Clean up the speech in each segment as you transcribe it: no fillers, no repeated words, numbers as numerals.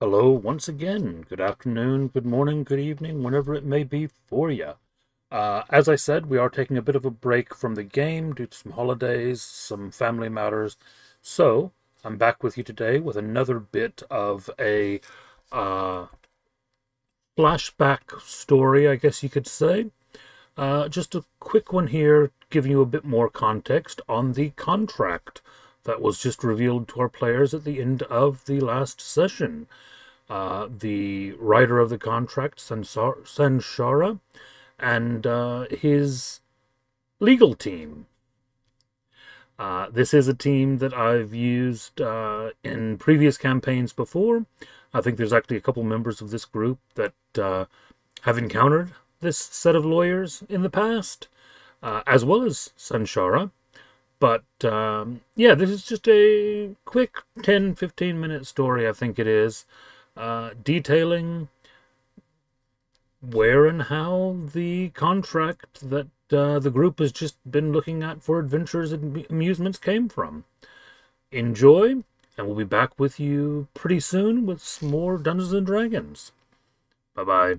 Hello once again. Good afternoon, good morning, good evening, whenever it may be for you. As I said, we are taking a bit of a break from the game due to some holidays, some family matters. So, I'm back with you today with another bit of a uh, flashback story, I guess you could say. Just a quick one here, giving you a bit more context on the contract that was just revealed to our players at the end of the last session. The writer of the contract, Sanshara, and his legal team. This is a team that I've used in previous campaigns before. I think there's actually a couple members of this group that have encountered this set of lawyers in the past, as well as Sanshara. But, yeah, this is just a quick 10-15 minute story, I think it is, detailing where and how the contract that the group has just been looking at for adventures and amusements came from. Enjoy, and we'll be back with you pretty soon with some more Dungeons & Dragons. Bye-bye.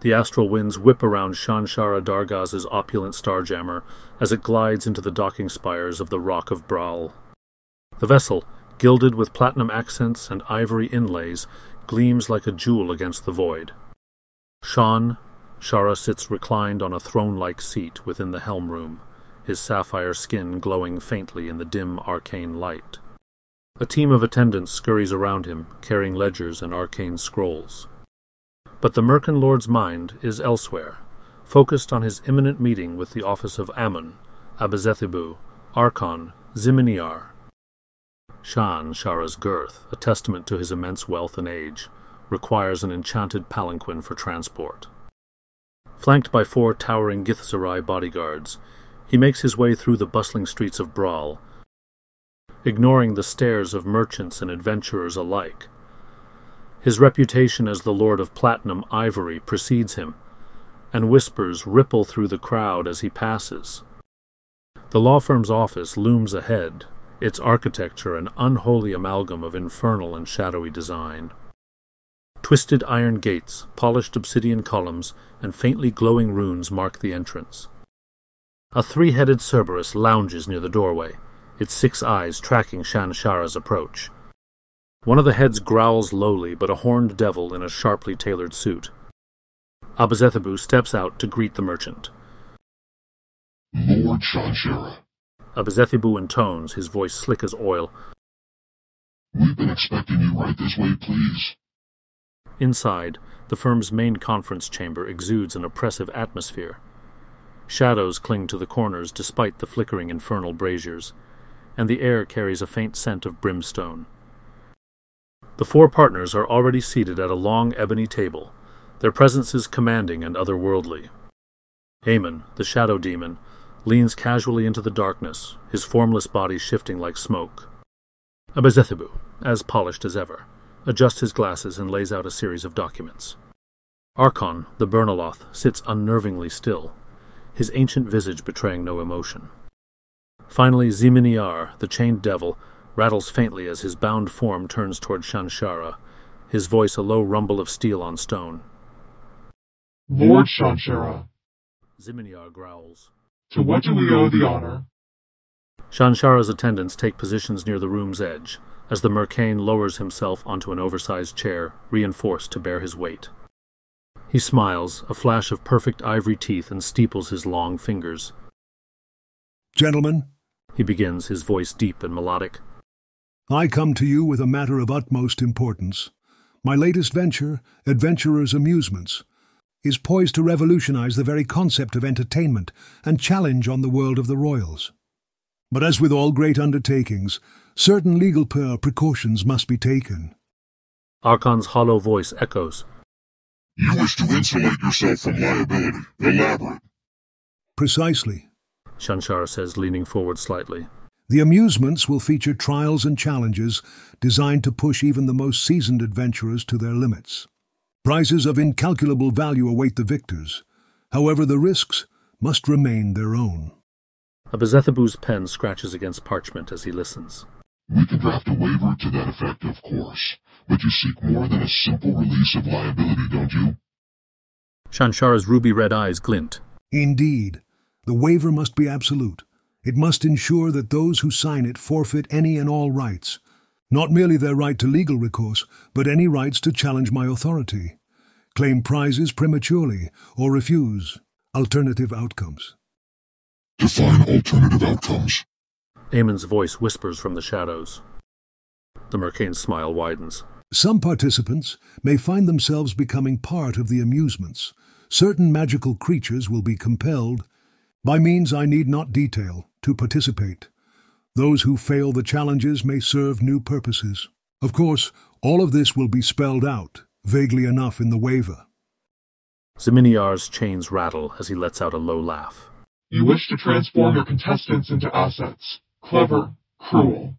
The astral winds whip around Shanshara Dargaz's opulent starjammer as it glides into the docking spires of the Rock of Brawl. The vessel, gilded with platinum accents and ivory inlays, gleams like a jewel against the void. Shara sits reclined on a throne-like seat within the helm room, his sapphire skin glowing faintly in the dim arcane light. A team of attendants scurries around him, carrying ledgers and arcane scrolls. But the Merkin Lord's mind is elsewhere, focused on his imminent meeting with the office of Ammon, Abazethibu, Archon, Ziminiar. Shara's girth, a testament to his immense wealth and age, requires an enchanted palanquin for transport. Flanked by 4 towering Githzerai bodyguards, he makes his way through the bustling streets of Brawl, ignoring the stares of merchants and adventurers alike. His reputation as the Lord of Platinum Ivory precedes him, and whispers ripple through the crowd as he passes. The law firm's office looms ahead, its architecture an unholy amalgam of infernal and shadowy design. Twisted iron gates, polished obsidian columns, and faintly glowing runes mark the entrance. A 3-headed Cerberus lounges near the doorway, its 6 eyes tracking Shanshara's approach. One of the heads growls lowly, but a horned devil in a sharply tailored suit. Abazethibu steps out to greet the merchant. Lord Shanshara. Abazethibu intones, his voice slick as oil. We've been expecting you right this way, please. Inside, the firm's main conference chamber exudes an oppressive atmosphere. Shadows cling to the corners despite the flickering infernal braziers, and the air carries a faint scent of brimstone. The 4 partners are already seated at a long ebony table, their presences commanding and otherworldly. Aemon, the shadow demon, leans casually into the darkness, his formless body shifting like smoke. Abazethibu, as polished as ever, adjusts his glasses and lays out a series of documents. Archon, the Bernaloth, sits unnervingly still, his ancient visage betraying no emotion. Finally, Ziminiar, the chained devil, rattles faintly as his bound form turns toward Shanshara, his voice a low rumble of steel on stone. Lord Shanshara. Ziminiar growls. To what do we owe the honor? Shanshara's attendants take positions near the room's edge, as the Mercane lowers himself onto an oversized chair, reinforced to bear his weight. He smiles, a flash of perfect ivory teeth, and steeples his long fingers. Gentlemen, he begins, his voice deep and melodic. I come to you with a matter of utmost importance. My latest venture, Adventurers' Amusements, is poised to revolutionize the very concept of entertainment and challenge on the world of the royals. But as with all great undertakings, certain legal precautions must be taken. Archon's hollow voice echoes. You wish to insulate yourself from liability. Elaborate. Precisely, Shanshara says, leaning forward slightly. The amusements will feature trials and challenges designed to push even the most seasoned adventurers to their limits. Prizes of incalculable value await the victors. However, the risks must remain their own. Abezethabu's pen scratches against parchment as he listens. We can draft a waiver to that effect, of course, but you seek more than a simple release of liability, don't you? Shanshara's ruby-red eyes glint. Indeed. The waiver must be absolute. It must ensure that those who sign it forfeit any and all rights. Not merely their right to legal recourse, but any rights to challenge my authority, claim prizes prematurely, or refuse alternative outcomes. Define alternative outcomes. Eamon's voice whispers from the shadows. The Mercane's smile widens. Some participants may find themselves becoming part of the amusements. Certain magical creatures will be compelled, by means I need not detail, to participate. Those who fail the challenges may serve new purposes. Of course, all of this will be spelled out, vaguely enough, in the waiver. Zeminiar's chains rattle as he lets out a low laugh. You wish to transform your contestants into assets. Clever, cruel.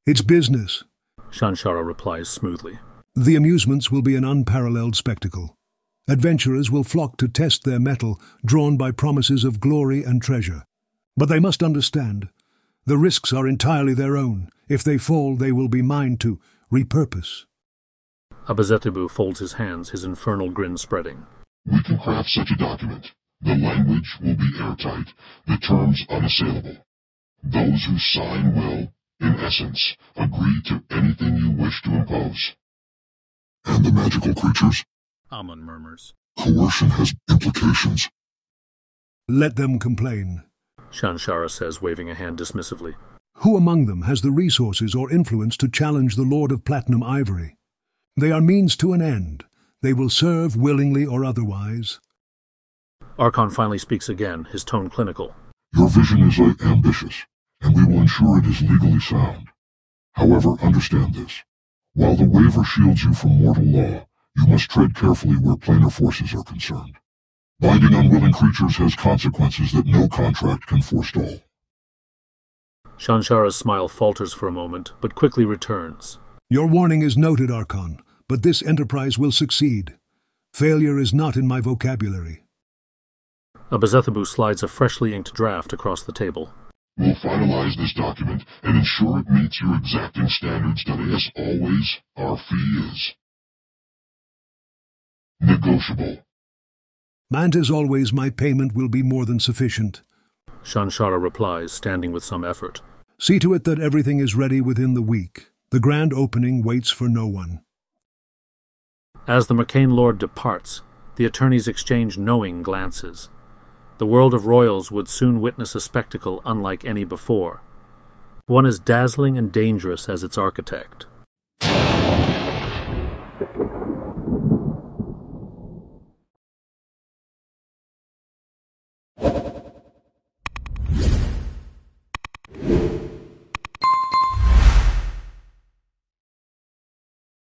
It's business. Shanshara replies smoothly. The amusements will be an unparalleled spectacle. Adventurers will flock to test their mettle, drawn by promises of glory and treasure. But they must understand, the risks are entirely their own. If they fall, they will be mine to repurpose. Abezethabu folds his hands, his infernal grin spreading. We can craft such a document. The language will be airtight, the terms unassailable. Those who sign will, in essence, agree to anything you wish to impose. And the magical creatures? Amon murmurs. Coercion has implications. Let them complain. Shanshara says, waving a hand dismissively. Who among them has the resources or influence to challenge the Lord of Platinum Ivory? They are means to an end. They will serve willingly or otherwise. Archon finally speaks again, his tone clinical. Your vision is ambitious, and we will ensure it is legally sound. However, understand this. While the waiver shields you from mortal law, you must tread carefully where planar forces are concerned. Binding unwilling creatures has consequences that no contract can forestall. Shanshara's smile falters for a moment, but quickly returns. Your warning is noted, Archon, but this enterprise will succeed. Failure is not in my vocabulary. Abezethabu slides a freshly inked draft across the table. We'll finalize this document and ensure it meets your exacting standards that, as always, our fee is negotiable. And as always, my payment will be more than sufficient. Shanshara replies, standing with some effort. See to it that everything is ready within the week. The grand opening waits for no one. As the Mercane Lord departs, the attorneys exchange knowing glances. The world of royals would soon witness a spectacle unlike any before, one as dazzling and dangerous as its architect.